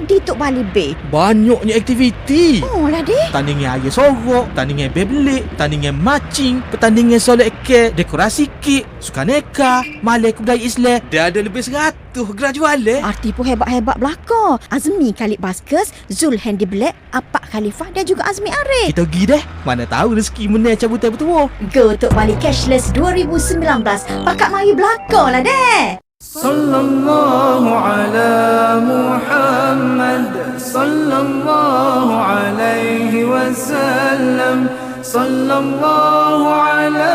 di Tok Bali Bay? Banyaknya aktiviti. Oh lah deh. Tandingan air sorok, tandingan bebelik, tandingan macing, pertandingan solat kek, dekorasi kek, sukaneka, malai kebudayaan Islam. Dah ada lebih 100 gerak jual Arti pun hebat-hebat belakang. Azmi Khalid Baskers, Zul Handy Black, Apak Khalifah dan juga Azmi Arif. Kita pergi dah. Mana tahu rezeki menang cabutan bertuah. Go Tok Bali Cashless 2019. Pakat mari belakang lah deh. Sallallahu ala Muhammad, sallallahu alaihi wasallam, sallallahu ala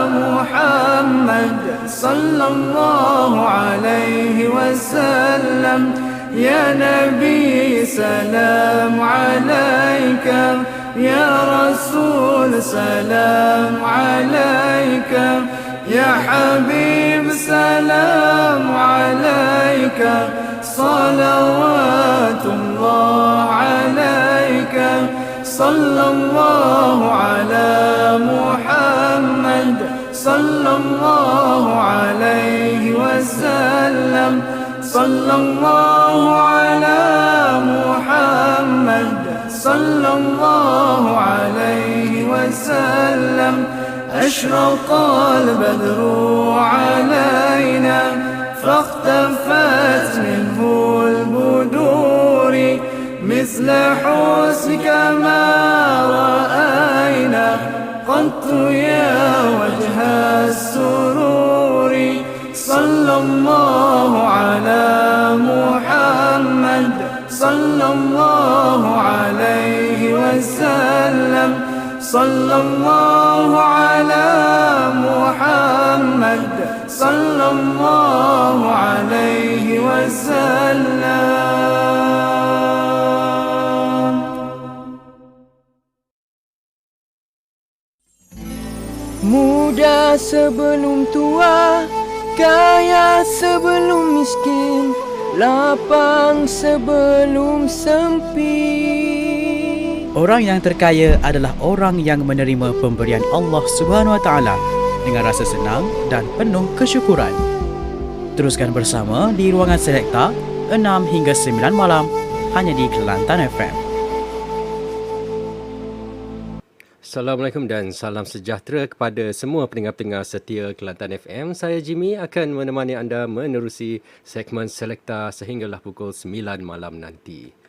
Muhammad, sallallahu alaihi wasallam. Ya Nabi salam alaika, ya Rasul salam alaika, ya Habib salam alaika, salawatullah alaika, sallallahu ala Muhammad, sallallahu alaihi wasallam, sallallahu ala Muhammad, sallallahu alaihi wasallam. أشرق البدر علينا فاختفت منه البدور مثل حسنك ما رأينا قط يا وجه السرور صلى الله على محمد صلى الله عليه وسلم صلى الله على محمد صلى الله عليه وسلم. Muda sebelum tua, kaya sebelum miskin, lapang sebelum sempit. Orang yang terkaya adalah orang yang menerima pemberian Allah Subhanahu Wa Taala dengan rasa senang dan penuh kesyukuran. Teruskan bersama di Ruangan Selekta 6 hingga 9 malam hanya di Kelantan FM. Assalamualaikum dan salam sejahtera kepada semua pendengar-pendengar setia Kelantan FM. Saya Jimmy akan menemani anda menerusi segmen Selekta sehinggalah pukul 9 malam nanti.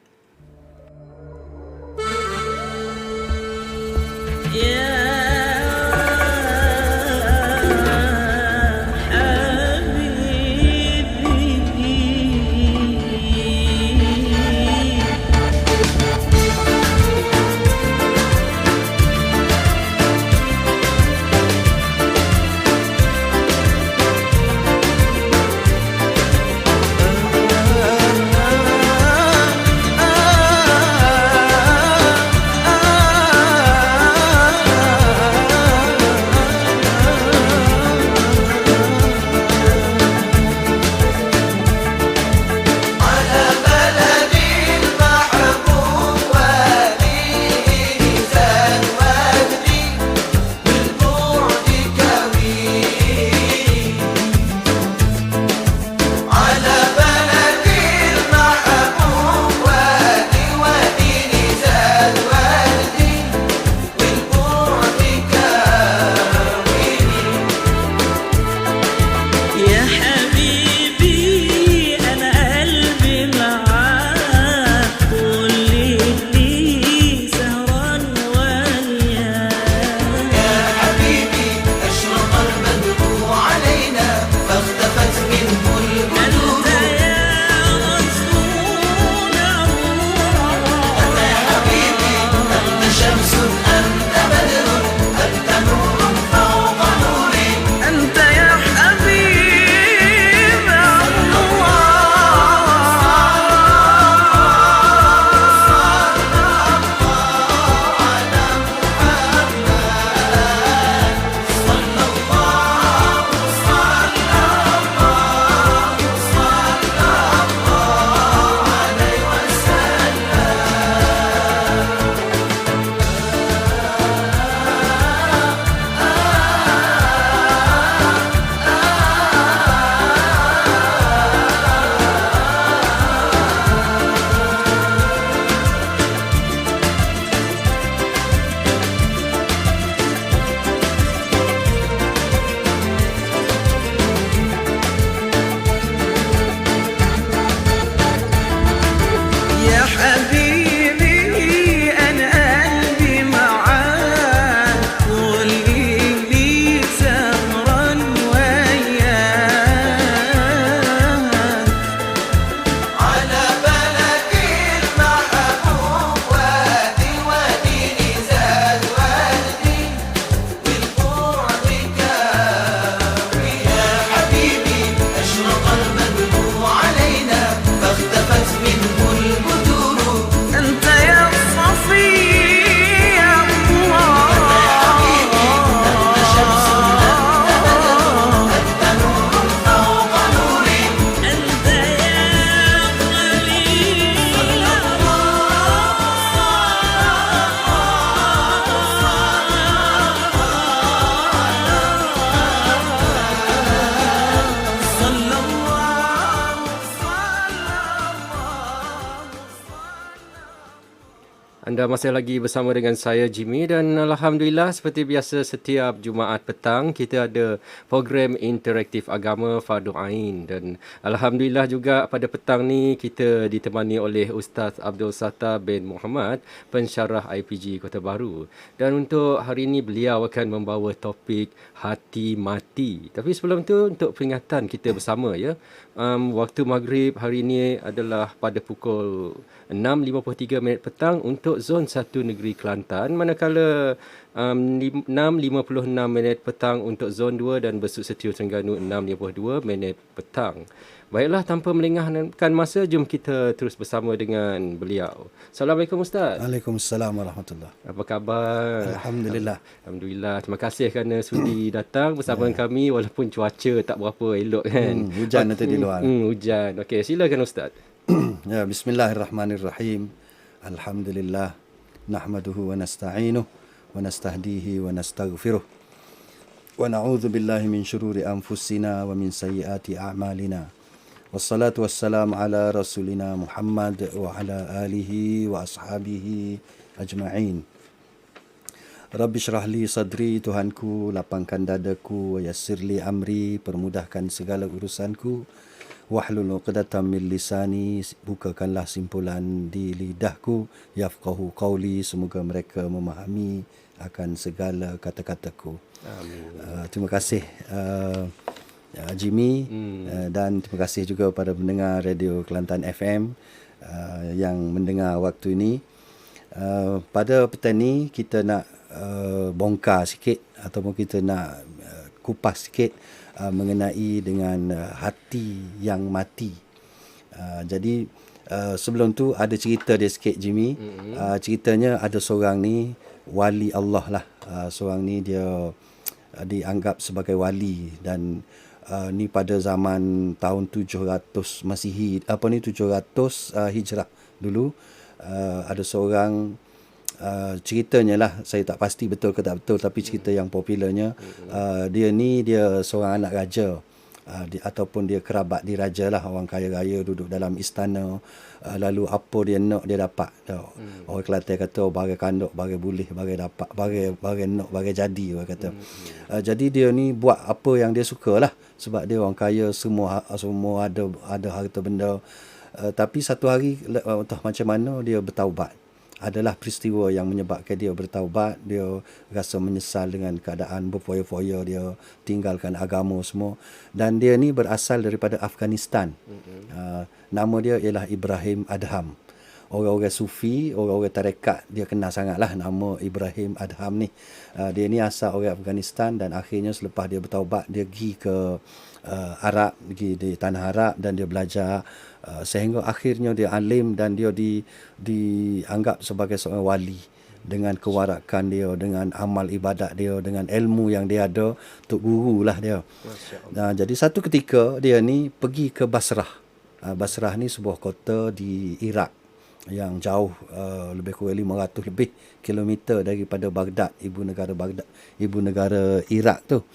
Anda masih lagi bersama dengan saya Jimmy dan Alhamdulillah seperti biasa setiap Jumaat petang kita ada program interaktif agama Fardu Ain dan Alhamdulillah juga pada petang ni kita ditemani oleh Ustaz Abdul Sattar bin Muhammad, pensyarah IPG Kota Baru. Dan untuk hari ini beliau akan membawa topik hati mati. Tapi sebelum tu untuk peringatan kita bersama ya. Waktu maghrib hari ini adalah pada pukul 6.53 minit petang untuk zon 1 negeri Kelantan, manakala 6.56 minit petang untuk zon 2 dan Besut Setiu Terengganu 6.52 minit petang. Baiklah, tanpa melengahkan masa, jom kita terus bersama dengan beliau. Assalamualaikum Ustaz. Waalaikumsalam warahmatullahi. Apa khabar? Alhamdulillah. Alhamdulillah. Terima kasih kerana sudi datang bersama kami walaupun cuaca tak berapa elok kan. Hujan nanti di luar. Hujan. Okey, silakan Ustaz. Ya, bismillahirrahmanirrahim. Alhamdulillah. Nahmaduhu wa nasta'inuh wa nastahdihi wa nastaghfiruh. Wa na'udzu billahi min syururi anfusina wa min sayyiati a'malina. Wassalatu wassalamu ala rasulina Muhammad wa ala alihi wa ashabihi ajma'in. Rabbi syrah li sadri, Tuhanku lapangkan dadaku, wa yassir li amri, permudahkan segala urusanku, wahlul 'uqdatam min lisani, bukakanlah simpulan di lidahku, yafqahu qawli, semoga mereka memahami akan segala kata-kataku. Amin. Terima kasih Jimmy, dan terima kasih juga pada pendengar Radio Kelantan FM yang mendengar waktu ini. Pada petang ni kita nak bongkar sikit ataupun kita nak kupas sikit mengenai dengan hati yang mati. Jadi sebelum tu ada cerita dia sikit Jimmy. Ceritanya ada seorang ni wali Allah lah. Seorang ni dia dianggap sebagai wali dan ni pada zaman tahun 700 Masihi, 700 Hijrah dulu. Ada seorang ceritanya lah, saya tak pasti betul ke tak betul, tapi cerita yang popularnya, dia seorang anak raja, ataupun dia kerabat diraja lah, orang kaya raya duduk dalam istana. Lalu apa dia nak dia dapat. Orang Kelantan kata bagai kanduk, bagai boleh, bagai dapat, bagai nak, bagai jadi, orang kata. Jadi dia ni buat apa yang dia suka lah, sebab dia orang kaya, semua ada harta benda. Tapi satu hari entah macam mana dia bertaubat. Adalah peristiwa yang menyebabkan dia bertaubat. Dia rasa menyesal dengan keadaan, berfoya-foya, dia tinggalkan agama semua. Dan dia ni berasal daripada Afghanistan. Nama dia ialah Ibrahim Adham. Orang-orang sufi, orang-orang tarekat, dia kenal sangatlah nama Ibrahim Adham ni. Dia ni asal orang Afghanistan dan akhirnya selepas dia bertaubat, dia pergi ke Arab, pergi di tanah Arab dan dia belajar sehingga akhirnya dia alim dan dia dianggap sebagai seorang wali dengan kewarakan dia, dengan amal ibadat dia, dengan ilmu yang dia ada, tok guru lah dia. Jadi satu ketika dia ni pergi ke Basrah. Basrah ni sebuah kota di Iraq yang jauh, lebih kurang 500 lebih kilometer daripada Baghdad, ibu negara Iraq tu.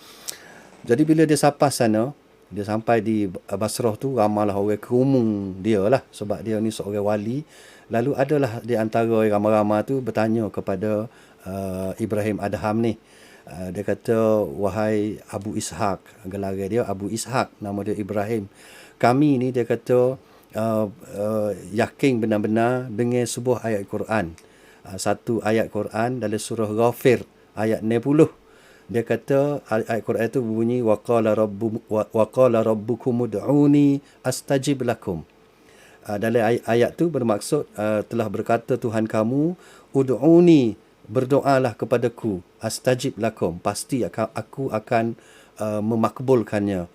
Jadi bila dia sampai di Basrah tu, ramailah orang kerumung dia lah, sebab dia ni seorang wali. Lalu adalah di antara ramai-ramai tu bertanya kepada Ibrahim Adham ni. Dia kata, wahai Abu Ishaq, gelar dia Abu Ishaq, nama dia Ibrahim. Kami ni, dia kata, yakin benar-benar dengan sebuah ayat Quran. Satu ayat Quran dalam surah Ghafir ayat 90. Dia kata ayat Quran itu berbunyi wa qala rabbukum ud'uni astajib lakum. Dalam ayat tu bermaksud telah berkata Tuhan kamu, ud'uni, berdoalah kepadaku, astajib lakum, pasti aku akan memakbulkannya.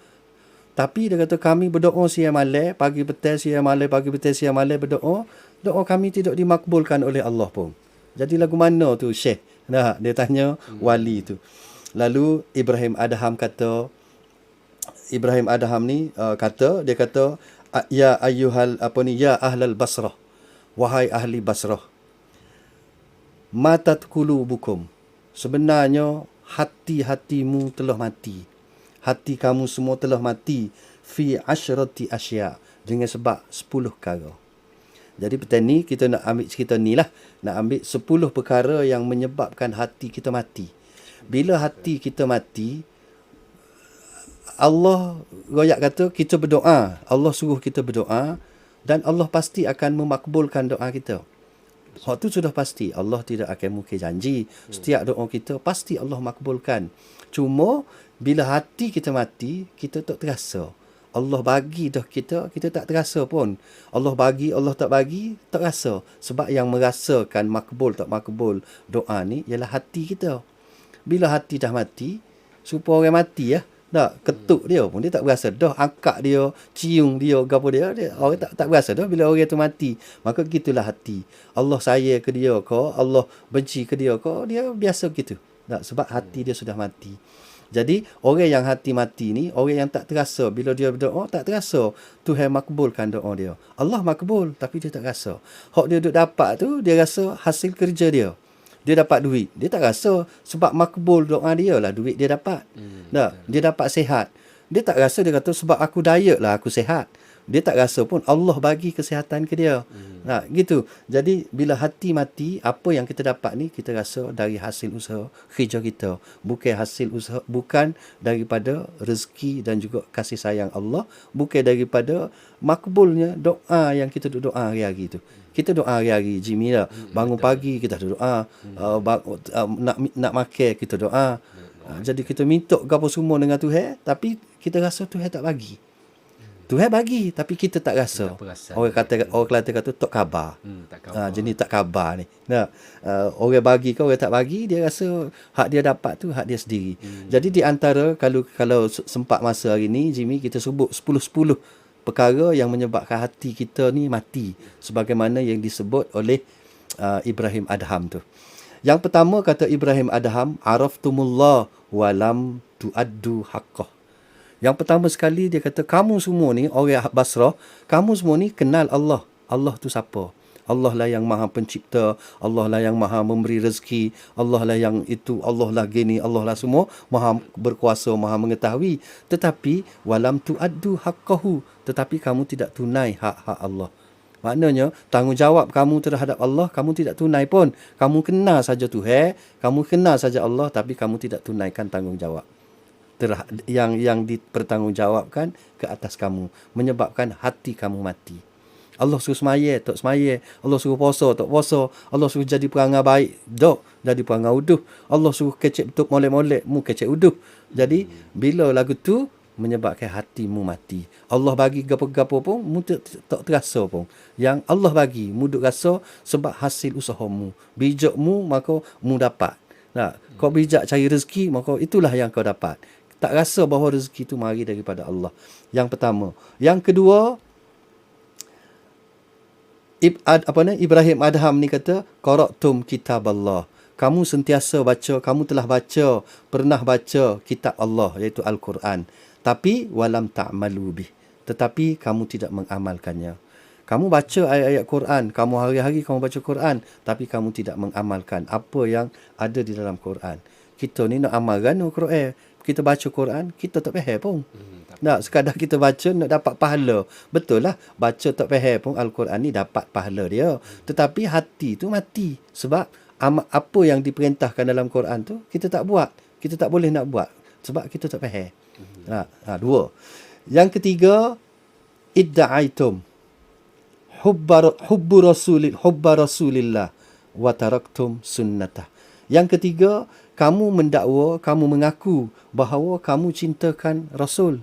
Tapi dia kata kami berdoa siang malam, pagi petang siang malam, pagi petang siang malam berdoa, doa kami tidak dimakbulkan oleh Allah pun. Jadi lagu mana tu Syekh? Nah, dia tanya wali tu. Lalu Ibrahim Adham ni kata, dia kata, ya ahlal Basrah, wahai ahli Basrah, matat qulubukum, sebenarnya hati-hatimu telah mati. Hati kamu semua telah mati fi asyrati asya, dengan sebab 10 perkara. Jadi petani kita nak ambil cerita ni lah. Nak ambil 10 perkara yang menyebabkan hati kita mati. Bila hati kita mati, Allah royak kata kita berdoa. Allah suruh kita berdoa dan Allah pasti akan memakbulkan doa kita. Hak tu sudah pasti. Allah tidak akan mungkir janji. Setiap doa kita pasti Allah makbulkan. Cuma bila hati kita mati, kita tak terasa. Allah bagi dah kita tak terasa pun. Allah bagi, Allah tak bagi, tak rasa. Sebab yang merasakan makbul tak makbul doa ni ialah hati kita. Bila hati dah mati, supaya orang mati ya, tak ketuk dia pun dia tak berasa dah, angkat dia, cium dia, gapo dia orang tak berasa dah bila orang tu mati. Maka gitulah hati. Allah sayang ke dia ke, Allah benci ke dia ke, dia biasa gitu. Tak, sebab hati dia sudah mati. Jadi orang yang hati mati ni, orang yang tak terasa bila dia berdoa, tak terasa Tuhan makbulkan doa dia. Allah makbul tapi dia tak rasa. Hak dia duk dapat tu, dia rasa hasil kerja dia. Dia dapat duit, dia tak rasa sebab makbul doa dia lah duit dia dapat. Dia dapat sihat. Dia tak rasa, dia kata sebab aku diet lah aku sihat. Dia tak rasa pun Allah bagi kesihatan ke dia. Gitu. Jadi bila hati mati, apa yang kita dapat ni kita rasa dari hasil usaha kerja kita, bukan hasil usaha, bukan daripada rezeki dan juga kasih sayang Allah, bukan daripada makbulnya doa yang kita doa hari-hari tu. Kita doa hari-hari, Jimmy lah. Bangun pagi kita doa, nak makan kita doa. Jadi kita minta apa semua dengan Tuhan, tapi kita rasa Tuhan tak bagi. Tuhan bagi tapi kita tak rasa. Orang Kelantan kata tak khabar. Jenis tak khabar ni. Orang bagi ke orang tak bagi, dia rasa hak dia dapat tu hak dia sendiri. Jadi di antara kalau sempat masa hari ni Jimmy, kita sebut 10 perkara yang menyebabkan hati kita ni mati, sebagaimana yang disebut oleh Ibrahim Adham tu. Yang pertama kata Ibrahim Adham, araftumullah walam tuaddu haqqah. Yang pertama sekali dia kata, kamu semua ni orang Basrah, kamu semua ni kenal Allah. Allah tu siapa? Allah lah yang maha pencipta, Allah lah yang maha memberi rezeki, Allah lah yang itu, Allah lah gini, Allah lah semua, maha berkuasa, maha mengetahui. Tetapi walam tuaddu haqqahu, tetapi kamu tidak tunai hak-hak Allah. Maknanya tanggungjawab kamu terhadap Allah kamu tidak tunai pun. Kamu kenal saja Tuhan, kamu kenal saja Allah, tapi kamu tidak tunaikan tanggungjawab yang dipertanggungjawabkan ke atas kamu, menyebabkan hati kamu mati. Allah suruh semaya, tak semaya. Allah suruh puasa, tak puasa. Allah suruh jadi perangai baik, tak jadi perangai uduh. Allah suruh kecek betul molek-molek, mu kecek uduh. Jadi bila lagu tu menyebabkan hatimu mati. Allah bagi gapo-gapo pun mu tak terasa pun. Yang Allah bagi mu duk rasa sebab hasil usahamu. Bijakmu maka mu dapat. Kau bijak cari rezeki, maka itulah yang kau dapat. Tak rasa bahawa rezeki itu mari daripada Allah. Yang pertama. Yang kedua, Ibrahim Adham ni kata, qara'tum kitab Allah. Kamu sentiasa baca, kamu telah baca, pernah baca kitab Allah, iaitu Al-Quran. Tapi walam ta'malu bih. Tetapi kamu tidak mengamalkannya. Kamu baca ayat-ayat Quran, kamu hari-hari kamu baca Quran, tapi kamu tidak mengamalkan apa yang ada di dalam Quran. Kita ni nak amalkan Quran. Kita baca Quran, kita tak faham pun. Sekadar kita baca nak dapat pahala. Betul lah, baca tak faham pun Al-Quran ni dapat pahala dia. Tetapi hati tu mati. Sebab apa yang diperintahkan dalam Quran tu, kita tak buat. Kita tak boleh nak buat. Sebab kita tak faham. Dua. Yang ketiga, idda'aitum hubba rasulillah wa taraktum sunnatah. Yang ketiga, kamu mendakwa, kamu mengaku bahawa kamu cintakan Rasul.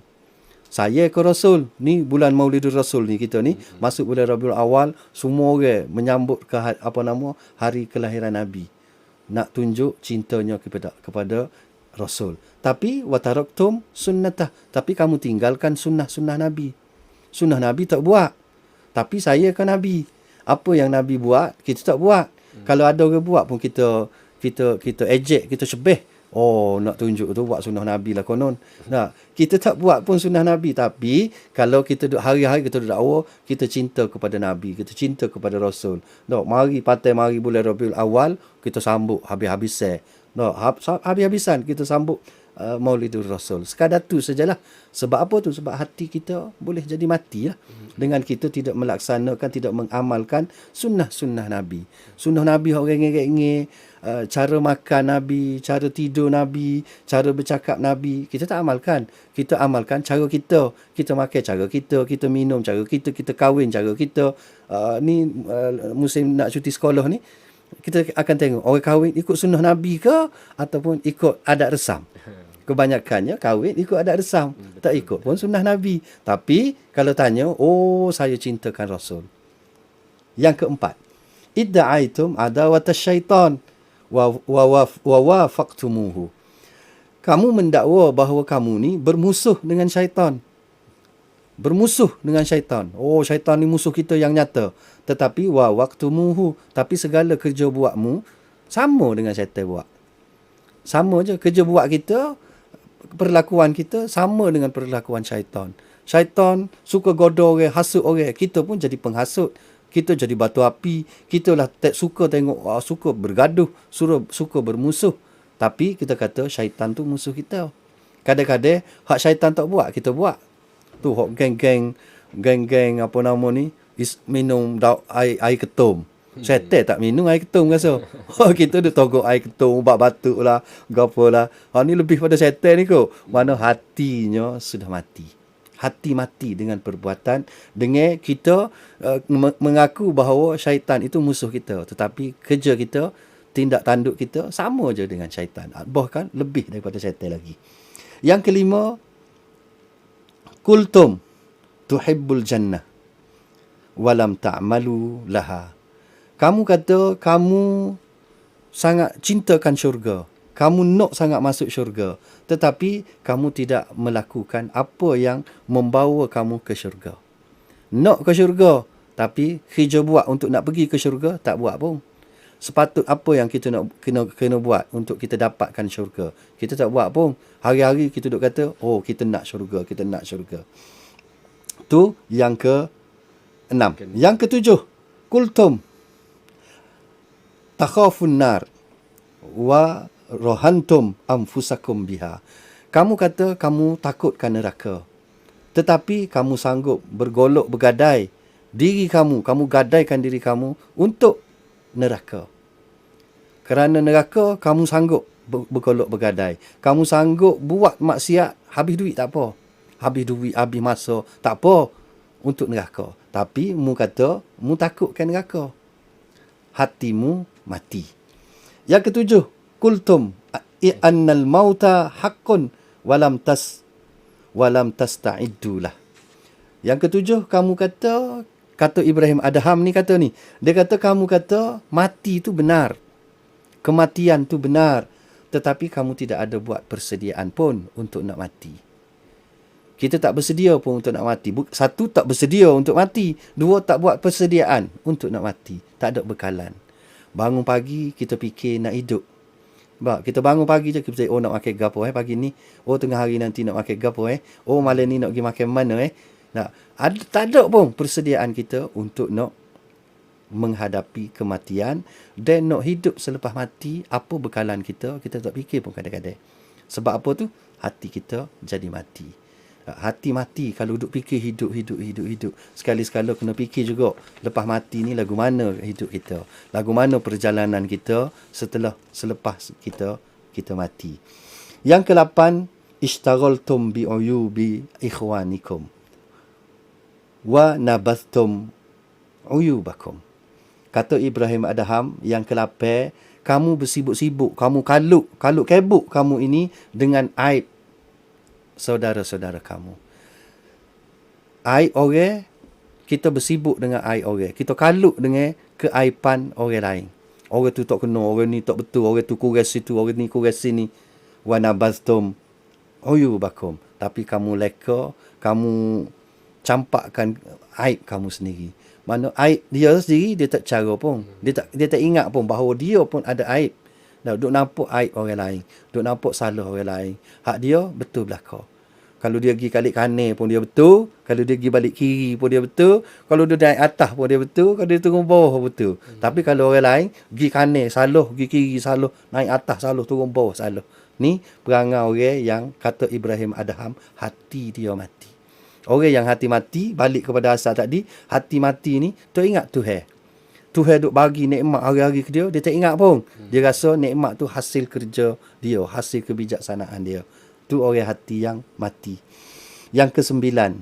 Saya ke Rasul. Ni bulan Maulidur Rasul ni kita ni, masuk bulan Rabiul Awal, semua orang menyambut ke hari kelahiran Nabi. Nak tunjuk cintanya kepada Rasul. Tapi wa taraktum sunnatah, tapi kamu tinggalkan sunnah-sunnah Nabi. Sunnah Nabi tak buat. Tapi saya kan Nabi. Apa yang Nabi buat, kita tak buat. Kalau ada orang buat pun kita ejek, kita sebeh. Oh, nak tunjuk tu buat sunnah Nabi lah konon. Kita tak buat pun sunnah Nabi. Tapi kalau kita duduk hari-hari kita duduk dakwa, kita cinta kepada Nabi, kita cinta kepada Rasul. Mari bulan Rabiul Awal, kita sambut habis-habisan. Habis-habisan kita sambut Maulidur Rasul. Sekadar tu sajalah. Sebab apa tu? Sebab hati kita boleh jadi mati lah. Dengan kita tidak melaksanakan, tidak mengamalkan sunnah-sunnah Nabi. Sunnah Nabi orang ngek-ngek, cara makan Nabi, cara tidur Nabi, cara bercakap Nabi. Kita tak amalkan. Kita amalkan cara kita. Kita makan cara kita minum cara kita kahwin cara kita. Musim nak cuti sekolah ni, kita akan tengok orang kahwin ikut sunnah Nabi ke ataupun ikut adat resam. Kebanyakannya kahwin ikut adat resam, tak ikut pun sunnah Nabi. Tapi kalau tanya, saya cintakan Rasul. Yang keempat, idda'aitum adawatash syaitan wa wafaqtumuhu. Kamu mendakwa bahawa kamu ni bermusuh dengan syaitan. Bermusuh dengan syaitan. Syaitan ni musuh kita yang nyata. Tetapi wa waqtumuhu, tapi segala kerja buatmu sama dengan syaitan buat. Sama je kerja buat kita, perlakuan kita sama dengan perlakuan syaitan. Syaitan suka goda orang, hasut orang. Kita pun jadi penghasut. Kita jadi batu api. Kita lah suka tengok, suka bergaduh, suka bermusuh. Tapi kita kata syaitan tu musuh kita. Kadang-kadang hak syaitan tak buat, kita buat. Tu hak geng-geng apa nama ni, minum air ketum. Syaitan tak minum air ketum rasa. Kita dah togok air ketum, ubat batuk lah, gapo lah. Ni lebih pada syaitan ni kot. Mana hatinya sudah mati. Hati mati dengan perbuatan. Dengan kita mengaku bahawa syaitan itu musuh kita. Tetapi kerja kita, tindak tanduk kita sama je dengan syaitan. Bahkan lebih daripada syaitan lagi. Yang kelima, kultum tuhibbul jannah walam ta'malu laha. Kamu kata kamu sangat cintakan syurga. Kamu nak sangat masuk syurga. Tetapi kamu tidak melakukan apa yang membawa kamu ke syurga. Nak ke syurga, tapi kerja buat untuk nak pergi ke syurga, tak buat pun. Sepatut apa yang kita nak kena buat untuk kita dapatkan syurga. Kita tak buat pun. Hari-hari kita duk kata, kita nak syurga, kita nak syurga. Tu yang ke-6. Yang ke-7, kultum takhafun nar wa rohantum anfusakum biha. Kamu kata kamu takutkan neraka. Tetapi kamu sanggup bergolok bergadai diri kamu gadaikan diri kamu untuk neraka. Kerana neraka, kamu sanggup bergolok bergadai. Kamu sanggup buat maksiat, habis duit tak apa. Habis duit, habis masa, tak apa untuk neraka. Tapi mu kata, mu takutkan neraka. Hatimu mati. Yang ke-7, kultum annal mauta haqqun walam tasta'iddu lah. Yang ke-7, kamu kata Ibrahim Adham ni kata ni. Dia kata kamu kata mati tu benar. Kematian tu benar. Tetapi kamu tidak ada buat persediaan pun untuk nak mati. Kita tak bersedia pun untuk nak mati. Satu, tak bersedia untuk mati. Dua, tak buat persediaan untuk nak mati. Tak ada bekalan. Bangun pagi, kita fikir nak hidup. Kita bangun pagi je, kita fikir, nak makan gapo pagi ni. Tengah hari nanti nak makan gapo malam ni nak pergi makan mana tak ada pun persediaan kita untuk nak menghadapi kematian dan nak hidup selepas mati. Apa bekalan kita tak fikir pun kadang-kadang. Sebab apa tu? Hati kita jadi mati. Hati mati kalau duk fikir hidup. Sekali-sekala kena fikir juga lepas mati ni lagu mana hidup kita. Lagu mana perjalanan kita selepas kita mati. Yang ke-8, ishtaghaltum bi uyubi ikhwanikum wa nabathtum uyubakum. Kata Ibrahim Adham yang ke-8, kamu bersibuk-sibuk, kamu kalut kebuk kamu ini dengan aib saudara-saudara kamu. Aib orang, kita bersibuk dengan aib orang. Kita kalut dengan keaiban orang lain. Orang tu tak kena, orang ni tak betul, orang tu kurang situ, orang ni kurang sini. Wa nabathtum uyubakum. Tapi kamu leka, kamu campakkan aib kamu sendiri. Mana aib dia sendiri, dia tak cara pun. Dia tak ingat pun bahawa dia pun ada aib. Duk nampak aib orang lain. Duk nampak salah orang lain. Hak dia betul belaka. Kalau dia pergi kalik kanan pun dia betul. Kalau dia pergi balik kiri pun dia betul. Kalau dia naik atas pun dia betul. Kalau dia turun bawah pun betul. Tapi kalau orang lain, pergi kanan salah, pergi kiri salah, naik atas salah, turun bawah salah. Ni perangai orang yang kata Ibrahim Adham, hati dia mati. Orang yang hati mati, balik kepada asal tadi, hati mati ni teringat Tuhan. Tuhan duk bagi nikmat hari-hari ke dia tak ingat pun. Dia rasa nikmat tu hasil kerja dia, hasil kebijaksanaan dia. Tu orang hati yang mati. Yang kesembilan,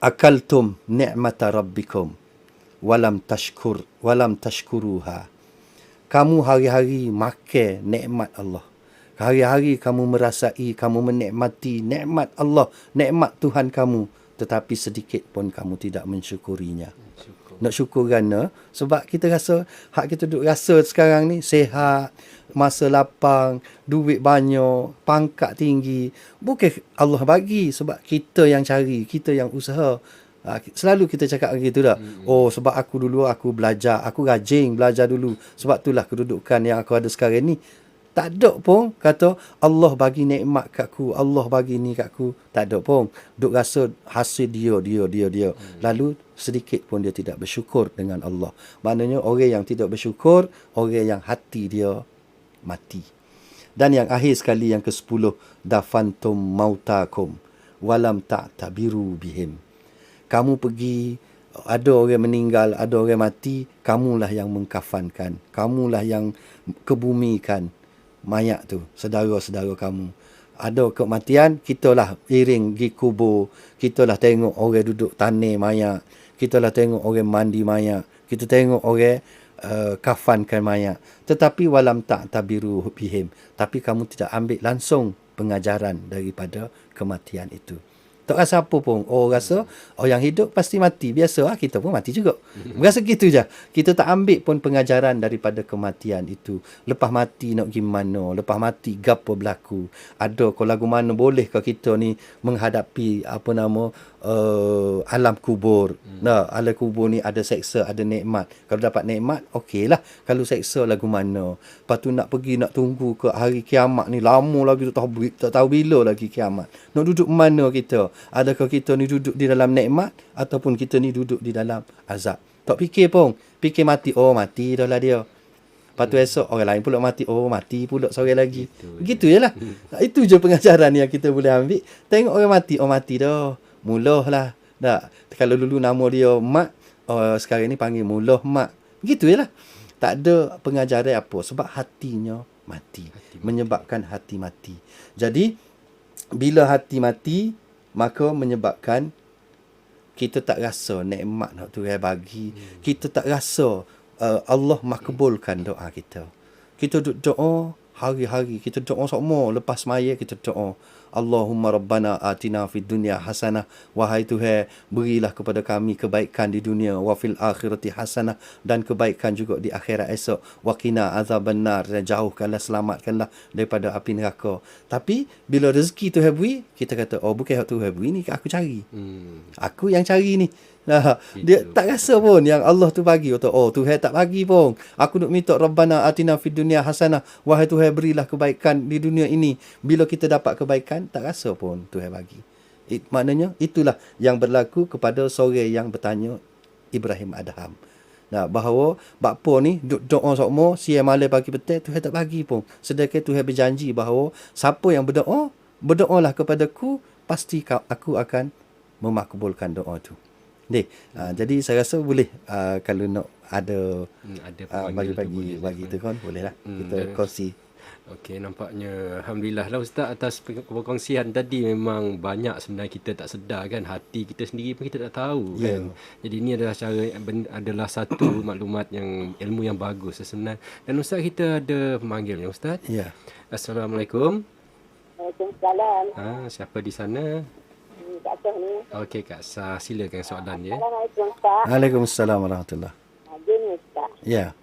akaltum ni'mata rabbikum walam tashkuruha. Kamu hari-hari makan nikmat Allah. Hari-hari kamu merasai, kamu menikmati nikmat Allah, nikmat Tuhan kamu, tetapi sedikit pun kamu tidak mensyukurinya. Nak syukur kerana sebab kita rasa hak kita duk rasa sekarang ni sihat, masa lapang, duit banyak, pangkat tinggi, bukan Allah bagi, sebab kita yang cari, kita yang usaha. Selalu kita cakap begitu tak? Oh, sebab aku dulu aku belajar, aku rajin belajar dulu, sebab itulah kedudukan yang aku ada sekarang ni. Tak ada pun kata Allah bagi nikmat kat aku, Allah bagi ni kat aku. Tak ada pun. Duk rasa hasil dia. Lalu sedikit pun dia tidak bersyukur dengan Allah. Maknanya orang yang tidak bersyukur, orang yang hati dia mati. Dan yang akhir sekali, yang ke-10, dafantum mautakum walam ta'tabiru bihim. Kamu pergi, ada orang meninggal, ada orang mati, kamulah yang mengkafankan, kamulah yang kebumikan mayat tu, saudara-saudara kamu. Ada kematian, kitalah iring pergi kubur, kitalah tengok orang duduk tanah mayat, kitalah tengok orang mandi mayat, kita tengok orang kafankan mayat. Tetapi walam ta'tabiru bihim, tapi kamu tidak ambil langsung pengajaran daripada kematian itu. Tak rasa apa pun. Oh, rasa yang hidup pasti mati. Biasa kita pun mati juga. Rasa gitu je. Kita tak ambil pun pengajaran daripada kematian itu. Lepas mati nak pergi mana? Lepas mati gapo berlaku? Ada ko lagu mana bolehkah kita ni menghadapi alam kubur? Nah, alam kubur ni ada seksa, ada nikmat. Kalau dapat nikmat, okeylah. Kalau seksa lagu mana? Lepas tu nak pergi, nak tunggu ke hari kiamat ni lama lagi, tak tahu bila lagi kiamat. Nak duduk mana kita? Adakah kita ni duduk di dalam nikmat ataupun kita ni duduk di dalam azab? Tak fikir pun. Fikir mati. Oh, mati dah lah dia. Lepas tu esok orang lain pula mati. Oh, mati pula seorang lagi. Begitu je lah. Itu je pengajaran yang kita boleh ambil. Tengok orang mati. Oh, mati dah. Mulah lah. Tak. Kalau dulu nama dia Mak, sekarang ni panggil Mulah Mak. Begitu je lah. Tak ada pengajaran apa. Sebab hatinya mati. Menyebabkan hati mati. Jadi, bila hati mati, maka menyebabkan kita tak rasa nikmat nak Tuhan bagi. Kita tak rasa Allah makbulkan doa kita. Kita doa hari-hari. Kita doa semua. Lepas maya kita doa. Allahumma rabbana atina fid dunya hasanah. Wahai Tuhan, berilah kepada kami kebaikan di dunia. Wa fil akhirati hasanah. Dan kebaikan juga di akhirat esok. Wa qina azabannar. Dan jauhkanlah, selamatkanlah daripada api neraka. Tapi bila rezeki Tuhan beri, kita kata, oh bukan Tuhan beri ni, aku cari. Aku yang cari ni. Dia tak rasa pun yang Allah tu bagi. Oh, Tuhan tak bagi pun. Aku nak minta Rabbana atina fid dunya hasanah. Wahai Tuhan, berilah kebaikan di dunia ini. Bila kita dapat kebaikan, tak rasa pun Tuhan bagi. Maknanya itulah yang berlaku kepada seorang yang bertanya Ibrahim Adham. Bahawa bapa ni doa semua siang malam pagi petang, Tuhan tak bagi pun. Sedangkan Tuhan berjanji bahawa siapa yang berdoa, berdoalah kepadaku, pasti aku akan memakbulkan doa tu. Jadi saya rasa boleh kalau nak ada bagi tu kan, boleh lah kita kongsi. Okey, nampaknya Alhamdulillah lah Ustaz atas perkongsian tadi. Memang banyak sebenarnya kita tak sedar kan, hati kita sendiri pun kita tak tahu kan. Jadi ini adalah satu maklumat yang ilmu yang bagus sebenarnya. Dan Ustaz, kita ada pemanggilnya Ustaz. Ya. Assalamualaikum. Waalaikumsalam. Siapa di sana? Kak Sah ni. Okey Kak Sah, silakan soalan dia. Assalamualaikum Ustaz. Waalaikumsalam warahmatullahi. Gini Ustaz. Ya.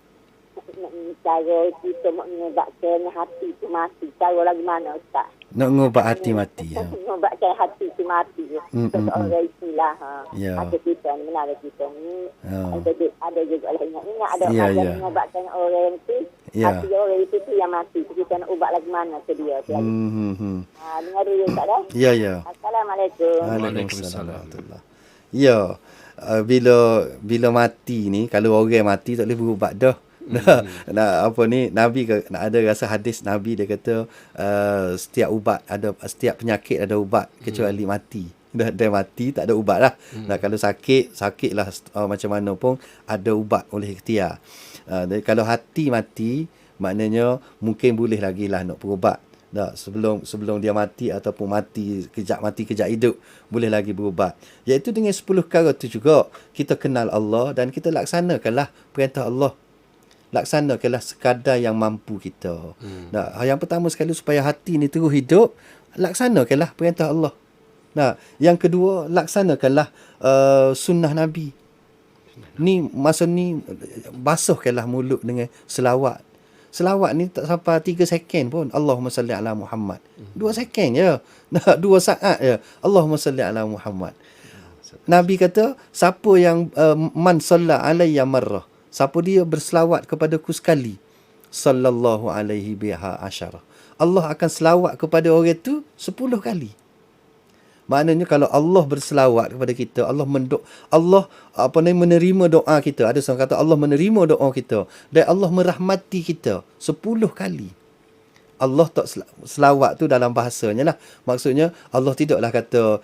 Cara kita mengubahkan hati tu mati. Cara lagi mana Ustaz? Nak ngubah hati mati. Ya. Mengubahkan hati tu mati. Seorang itulah. Ya. Ada kita ni, menara kita ni. Oh. Ada juga lah ingat ada Ya, orang ya. yang mengubahkan orang tu. Ya. Hati orang itu tu yang mati. Kita nak ubah lagi mana ke dia. Dengar dulu Ustaz dah. Ya, ya. Assalamualaikum. Waalaikumsalam warahmatullahi. Ya. Bila mati ni, kalau orang mati tak boleh berubat dah. Nah, apa ni, Nabi ada rasa hadis Nabi dia kata setiap penyakit ada ubat kecuali mati. Dah mati tak ada ubat lah. Nah, kalau sakit lah macam mana pun ada ubat oleh ikhtiar. Kalau hati mati, maknanya mungkin boleh lagi lah nak berubat. Dah, sebelum dia mati ataupun mati kejap hidup, boleh lagi berubat. Iaitu dengan 10 perkara tu juga kita kenal Allah dan kita laksanakanlah perintah Allah. Laksanakanlah sekadar yang mampu kita. Nah, yang pertama sekali supaya hati ni terus hidup, laksanakanlah perintah Allah. Nah, yang kedua, laksanakanlah sunnah Nabi. Ni masa ni basuhkanlah mulut dengan selawat. Selawat ni tak sampai 3 second pun. Allahumma salli ala Muhammad. 2 second je. 2 saat je. Allahumma salli ala Muhammad. Nabi kata, siapa yang man salla alayya marrah, siapa dia berselawat kepadaku sekali, sallallahu alaihi biha asyara, Allah akan selawat kepada orang tu 10 kali. Maknanya kalau Allah berselawat kepada kita, Allah menerima doa kita. Ada seorang kata Allah menerima doa kita dan Allah merahmati kita 10 kali. Allah tak selawat tu dalam bahasanya lah. Maksudnya Allah tidaklah kata,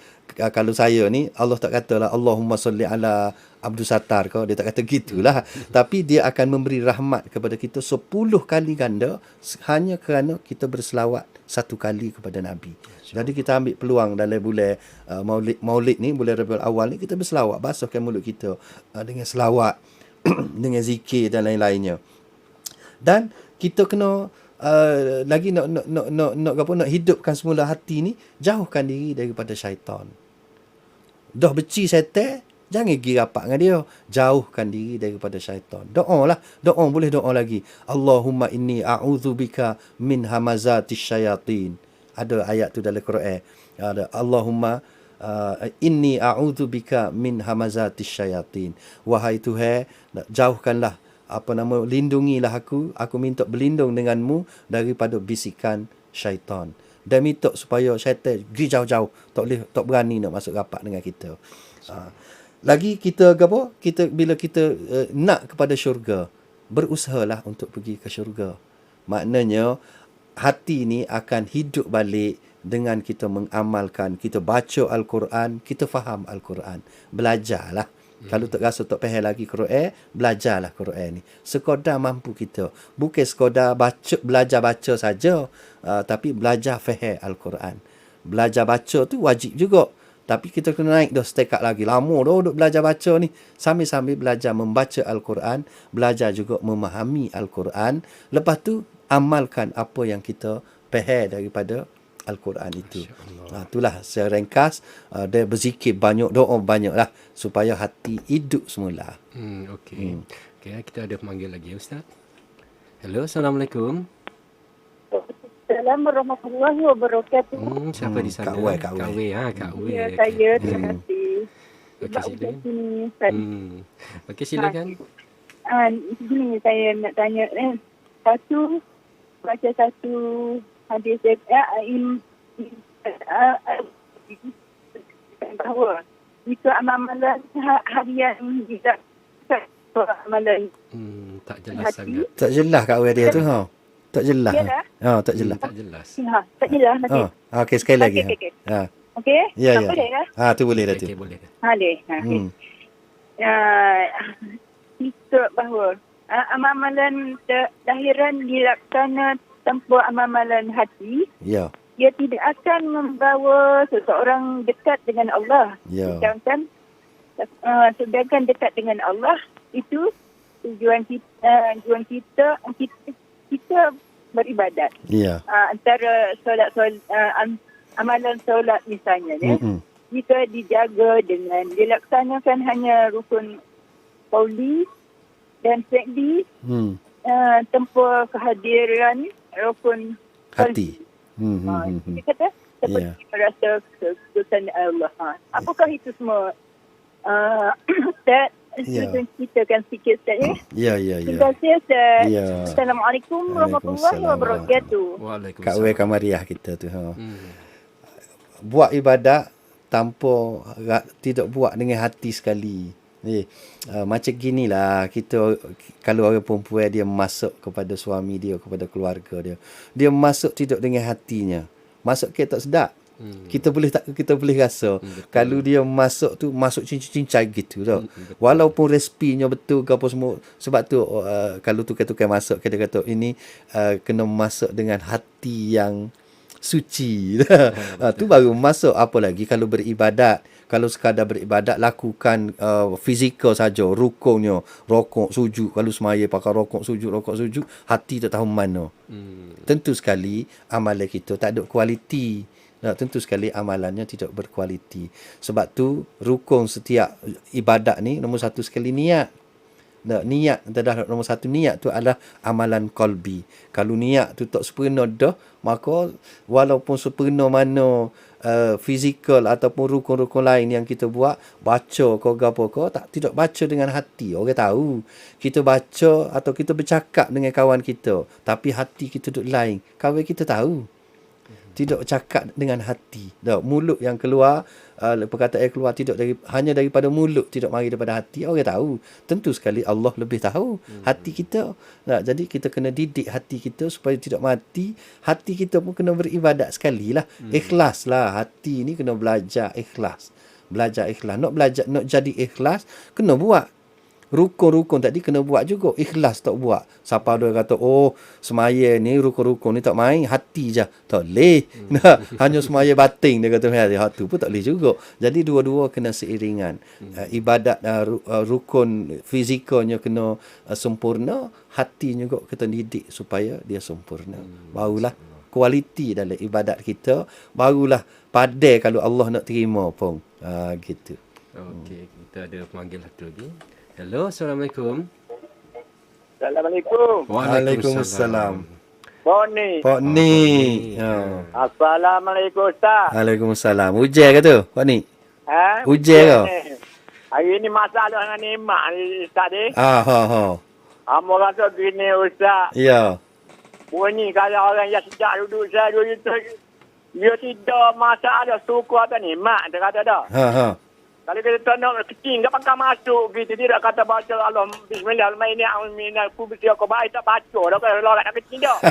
kalau saya ni Allah tak katalah Allahumma salli ala Abdul Sattar kau, dia tak kata gitulah. Tapi dia akan memberi rahmat kepada kita 10 kali ganda hanya kerana kita berselawat 1 kali kepada Nabi. Jadi kita ambil peluang dalam bulan Maulid ni, bulan Rabiul Awal ni, kita berselawat, basuhkan mulut kita dengan selawat, dengan zikir dan lain-lainnya. Dan kita kena lagi nak hidupkan semula hati ni, jauhkan diri daripada syaitan. Dah benci syaitan, jangan pergi rapat dengan dia. Jauhkan diri daripada syaitan. Doa boleh doa lagi. Allahumma inni a'udzubika min hamazatis syayatin. Ada ayat tu dalam Quran. Ada Allahumma inni a'udzubika min hamazatis syayatin. Wahai Tuhan, jauhkanlah, lindungilah aku minta berlindung denganmu daripada bisikan syaitan. Dan minta supaya syaitan pergi jauh-jauh, tak berani nak masuk rapat dengan kita. Lagi kita bila kita nak kepada syurga, berusahalah untuk pergi ke syurga. Maknanya hati ni akan hidup balik dengan kita mengamalkan, kita baca Al-Quran, kita faham Al-Quran. Belajarlah. Kalau tak rasa tak faham lagi Quran, belajarlah Quran ni. Sekadar mampu kita. Bukan sekadar belajar baca saja, tapi belajar faham Al-Quran. Belajar baca tu wajib juga. Tapi kita kena naik dah setakat lagi. Lama dah duk belajar baca ni. Sambil-sambil belajar membaca Al-Quran, belajar juga memahami Al-Quran. Lepas tu, amalkan apa yang kita faham daripada Al-Quran itu. Itulah secara ringkas. Dia berzikir banyak, doa banyak lah, supaya hati hidup semula. Okey. Okay, kita ada pemanggil lagi, Ustaz. Hello, Assalamualaikum. Assalamualaikum warahmatullahi wabarakatuh. Siapa di sana? Kak Wei. Kak Wei. Ya, saya. Terima kasih. Okey, silakan. Okey, silakan. Ini saya nak tanya. Baca satu hadis bahawa itu amalan harian tidak amalan. Tak jelas sangat. Tak jelas Kak Wei dia tu. Tak jelas. Tak jelas. Tak jelas. Tak jelas. Okey, sekali lagi. Okey. Ya. Boleh ke? Tu boleh dah tu. Okey, boleh. Boleh. Itu bahawa amalan lahiran dilaksana tanpa amalan hati. Ya. Ia tidak akan membawa seseorang dekat dengan Allah. Ya. Sedangkan dekat dengan Allah itu tujuan kita beribadat. Ya. Antara amalan solat misalnya, jika dijaga dengan dilaksanakan hanya rukun qauli dan fi'li, tanpa kehadiran rukun hati. Dia kata seperti merasa kekuasaan Allah. Apakah itu semua? Ustaz, ceritakan sikit Ustaz ya. Ya. Terima kasih Ustaz. Ya. Assalamualaikum warahmatullahi wabarakatuh. Waalaikumsalam. Kak Wei Kamariah kita tu. Buat ibadat tanpa tidak buat dengan hati sekali. Macam ginilah kita, kalau orang perempuan dia masuk kepada suami dia, kepada keluarga dia, dia masuk tidak dengan hatinya, masuk ke tak sedap. Kita boleh rasa kalau dia masuk tu masuk cincai gitu tau. Walaupun respinya betul ke apa semua, sebab tu kalau tukar-tukar masuk kita kata ini kena masuk dengan hati yang suci. Tu baru masuk. Apa lagi kalau beribadat, kalau sekadar beribadat lakukan fizikal saja, rukunnya rokok sujud, kalau semaya pakai rokok sujud, hati tak tahu mana. Tentu sekali amalan kita tak ada kualiti. Tentu sekali amalannya tidak berkualiti. Sebab tu rukun setiap ibadat ni nombor satu sekali niat. Niat adalah nombor satu. Niat tu adalah amalan qalbi. Kalau niat tu tak sempurna dah, maka walaupun sempurna mana fizikal ataupun rukun-rukun lain yang kita buat, baca kau apa kau, tidak baca dengan hati. Orang tahu kita baca atau kita bercakap dengan kawan kita, tapi hati kita duduk lain. Kawan kita tahu. Tidak cakap dengan hati. Mulut yang keluar, perkataan yang keluar tidak hanya daripada mulut, tidak mari daripada hati. Orang tahu. Tentu sekali Allah lebih tahu hati kita. Jadi kita kena didik hati kita supaya tidak mati. Hati kita pun kena beribadat sekali lah. Ikhlas lah. Hati ni kena belajar ikhlas. Nak jadi ikhlas, kena buat. Rukun-rukun tadi kena buat juga. Ikhlas tak buat. Siapa ada kata, semaya ni rukun-rukun ni tak main, hati je. Tak boleh. Hanya semaya batin dia kata, hati pun tak boleh juga. Jadi dua-dua kena seiringan. Ibadat rukun fizikalnya kena sempurna, hati juga kita didik supaya dia sempurna. Barulah kualiti dalam ibadat kita, barulah pandai kalau Allah nak terima pun. Gitu. Okey, kita ada pemanggil satu lagi. Hello, Assalamualaikum. Assalamualaikum. Waalaikumsalam. Pak Ni. Assalamualaikum Ustaz. Waalaikumsalam. Ujian ke tu, Pak Ni? Ujian ke? Hari ni masalah dengan Imak ni Ustaz ni. Amo rasa gini Ustaz. Ya. Bunyi kalau orang yang sejak duduk saya dulu tu, dia tidak masalah suku atau Imak, dia kata dah. Kalau kita nak kecil, tak pakai masuk gitu. Dia tak kata baca Allah Bismillahirrahmanirrahim. Aku bersiap kau baik tak baca. Tak kata lorak nak kecil dah.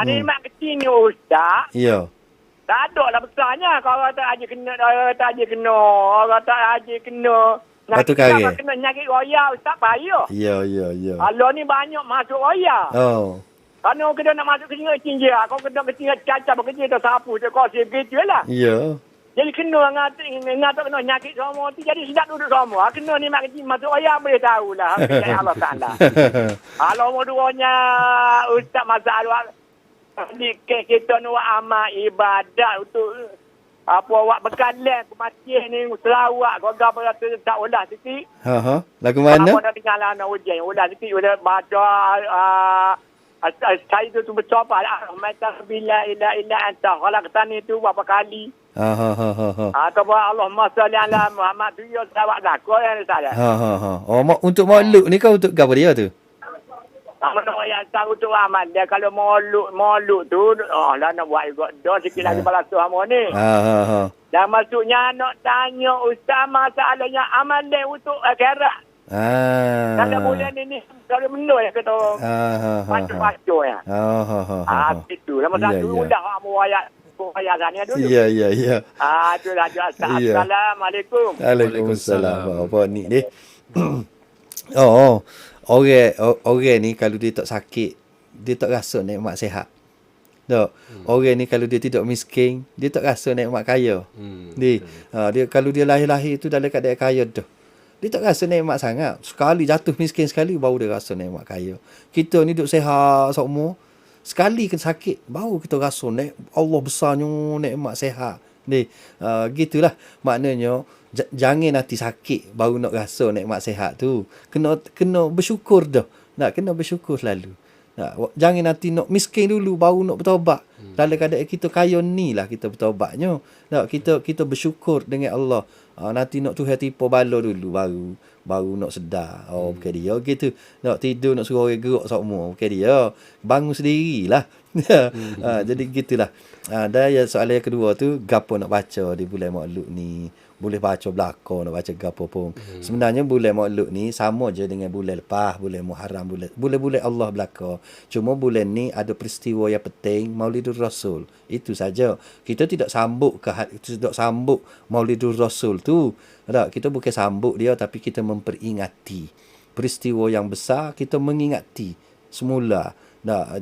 Ni mak kecil ni Ustaz. Ya. Tak ada lah besarnya. Kalau tak haji kena, tak haji kena. Kalau tak haji kena. Batu kari. Kena nyakit roya Ustaz payah. Ya. Allah ni banyak masuk roya. Kalau kita nak masuk kecil je. Kalau kita kecil cacat berkecil tu sapu. Tu kau gitu lah. Ya. Jadi kena ngatak kena nyakit semua tu. Jadi sedap duduk semua. Kena ni mak kecil masuk ayah boleh tahulah. Allah Ta'ala. Kalau moduanya Ustaz masalah kita nak amal ibadat untuk apa awak bekalan kematian ni selawat kau gapa rasa tak ulah sikit. Lagu mana? Apa nak tinggal nak ujian ulah sikit udah baca saya tu bercoba lah. Mata bila ila anta khalaqtani tu berapa kali. Atau Allahumma salli ala Muhammad tu ya selawat dah kau yang saya. Untuk makhluk ni kau untuk apa dia tu? Mana yang tahu tu amal dia kalau makhluk tu lah nak buat juga dah sikit lagi balas tu hamo ni. Dan maksudnya nak tanya Ustaz masalahnya amal dia untuk akhirat. Kalau bulan ini kalau menua yang kata baca ya. Itu nama satu udah kamu ayat sana dulu. Ya. Itulah Assalamualaikum. Waalaikumsalam. Apa ni ni? Orang ni kalau dia tak sakit, dia tak rasa nikmat sihat. Tak. Orang ni kalau dia tidak miskin, dia tak rasa nikmat kaya. Dia kalau dia lahir-lahir tu dalam keadaan kaya dah. Dia tak rasa nikmat sangat. Sekali jatuh miskin sekali baru dia rasa nikmat kaya. Kita ni duduk sihat semua. Sekali kena sakit baru kita rasa Allah besarnya nikmat sihat. Gitulah maknanya jangan nanti sakit baru nak rasa nikmat sihat tu. Kena bersyukur dah. Kena bersyukur selalu. Jangan nanti nak miskin dulu baru nak bertaubat. Dalam keadaan kita kaya ni lah kita bertaubatnya. Kita bersyukur dengan Allah. Nanti nak Tuhan tipu bala dulu baru nak sedar. Bukan dia gitu. Nak tidur nak suruh orang gerak semua. Bukan dia. Bangun sendirilah. Jadi gitulah. Dan soalan yang kedua tu gapo nak baca di bulan Maulud ni boleh baca belaka, nak baca gapo pun. Sebenarnya bulan Maulud ni sama je dengan bulan lepas, bulan Muharram, bulan Allah belaka. Cuma bulan ni ada peristiwa yang penting, Maulidur Rasul. Itu saja. Kita tidak sambut Maulidur Rasul tu. Tak, kita bukan sambut dia, tapi kita memperingati peristiwa yang besar, kita mengingati semula.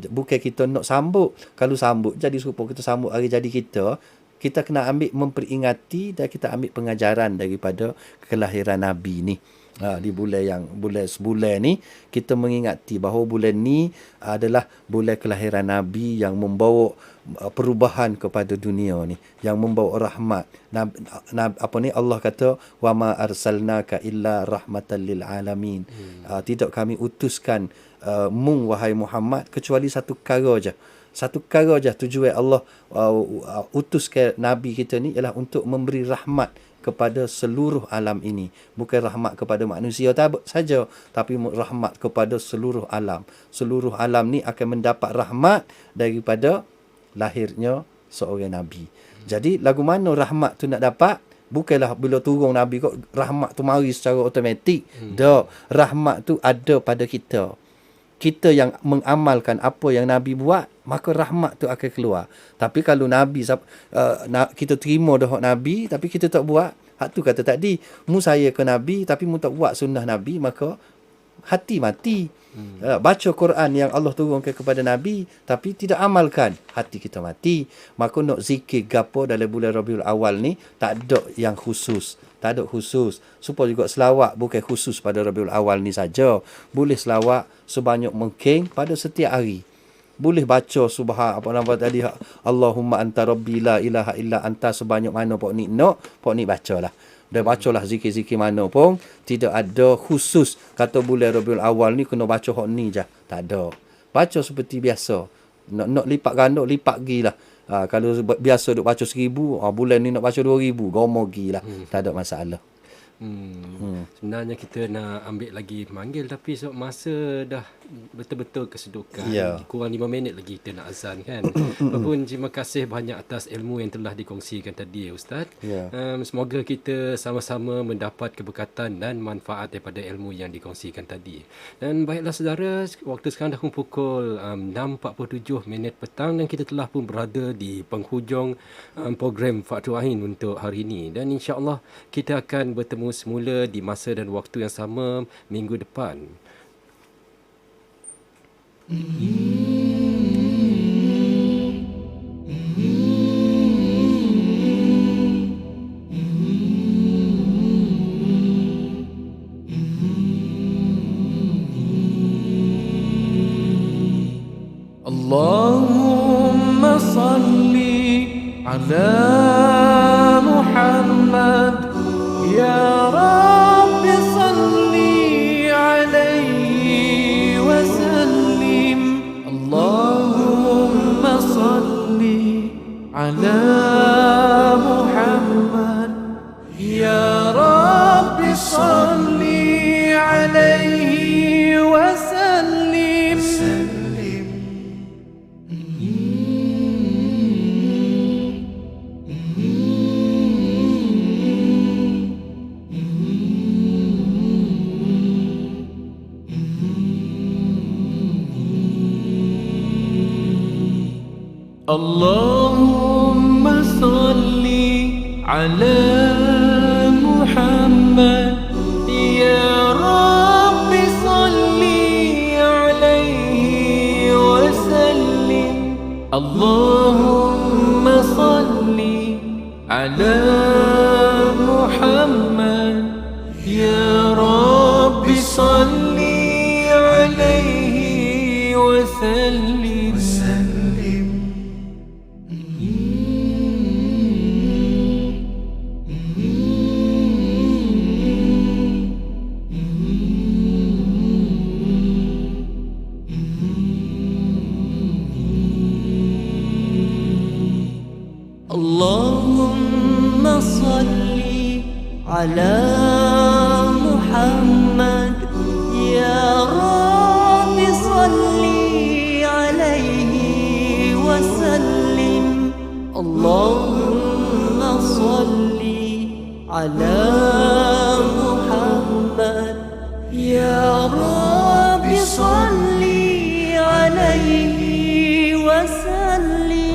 Bukan kita nak sambut. Kalau sambut jadi serupa kita sambut hari jadi kita kena ambil memperingati dan kita ambil pengajaran daripada kelahiran Nabi ni. Di bulan sebulan ni kita mengingati bahawa bulan ni adalah bulan kelahiran Nabi yang membawa perubahan kepada dunia ni, yang membawa rahmat. Allah kata wa ma arsalnaka illa rahmatan lil alamin. Tidak kami utuskan mung wahai Muhammad kecuali satu perkara je tujuan Allah utus ke Nabi kita ni ialah untuk memberi rahmat kepada seluruh alam ini. Bukan rahmat kepada manusia saja, tapi rahmat kepada seluruh alam. Seluruh alam ni akan mendapat rahmat daripada lahirnya seorang Nabi. Jadi lagu mana rahmat tu nak dapat? Bukanlah bila turun Nabi kok rahmat tu mari secara automatik. Rahmat tu ada pada kita. Kita yang mengamalkan apa yang Nabi buat, maka rahmat tu akan keluar. Tapi kalau Nabi kita terima dah Nabi tapi kita tak buat, hak tu kata tadi, mu saya ke Nabi tapi mu tak buat sunnah Nabi, maka hati mati. Baca Quran yang Allah turunkan kepada Nabi tapi tidak amalkan, hati kita mati. Maka nak zikir gapo dalam bulan Rabiul Awal ni tak ada yang khusus. Tak ada khusus. Supaya juga selawat bukan khusus pada Rabiul Awal ni saja. Boleh selawat sebanyak mungkin pada setiap hari. Boleh baca Allahumma anta rabbi la ilaha illa anta sebanyak mana pok ni bacalah. Dah bacalah zikir-zikir mana pun, tidak ada khusus kata bulan Rabiul Awal ni kena baca hak ni je. Tak ada. Baca seperti biasa. Nak lipat ganduk, lipat gilah. Kalau biasa duk baca 1,000, bulan ni nak baca 2,000, gomo gilah. Tak ada masalah. Sebenarnya kita nak ambil lagi manggil tapi masa dah betul-betul kesedukan. Kurang 5 minit lagi kita nak azan kan. Walaupun terima kasih banyak atas ilmu yang telah dikongsikan tadi Ustaz. Semoga kita sama-sama mendapat keberkatan dan manfaat daripada ilmu yang dikongsikan tadi. Dan baiklah saudara, waktu sekarang dah pukul 6.47 petang dan kita telah pun berada di penghujung program Faktor Ain untuk hari ini. Dan insya-Allah kita akan bertemu semula di masa dan waktu yang sama minggu depan. Allahumma salli ala Muhammad ya Rabbi salli alaihi wa sallim. Allahumma salli ala Muhammad ya Rabbi salli alaihi wa sallim. Allahumma salli ala Muhammad ya Rabbi salli alaihi wa sallim. Allahumma salli ala Muhammad ya Rabbi salli alaihi wa sallim. Allahumma salli ala Muhammad ya Rabbi salli alaihi wa sallim. Allahumma salli ala على محمد يا رب صل عليه وسلم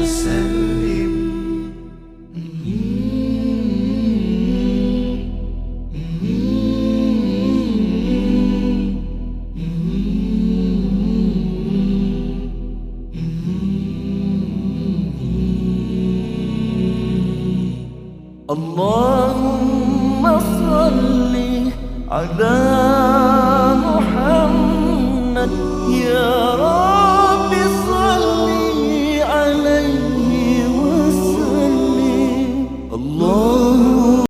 اللهم صل على محمد يا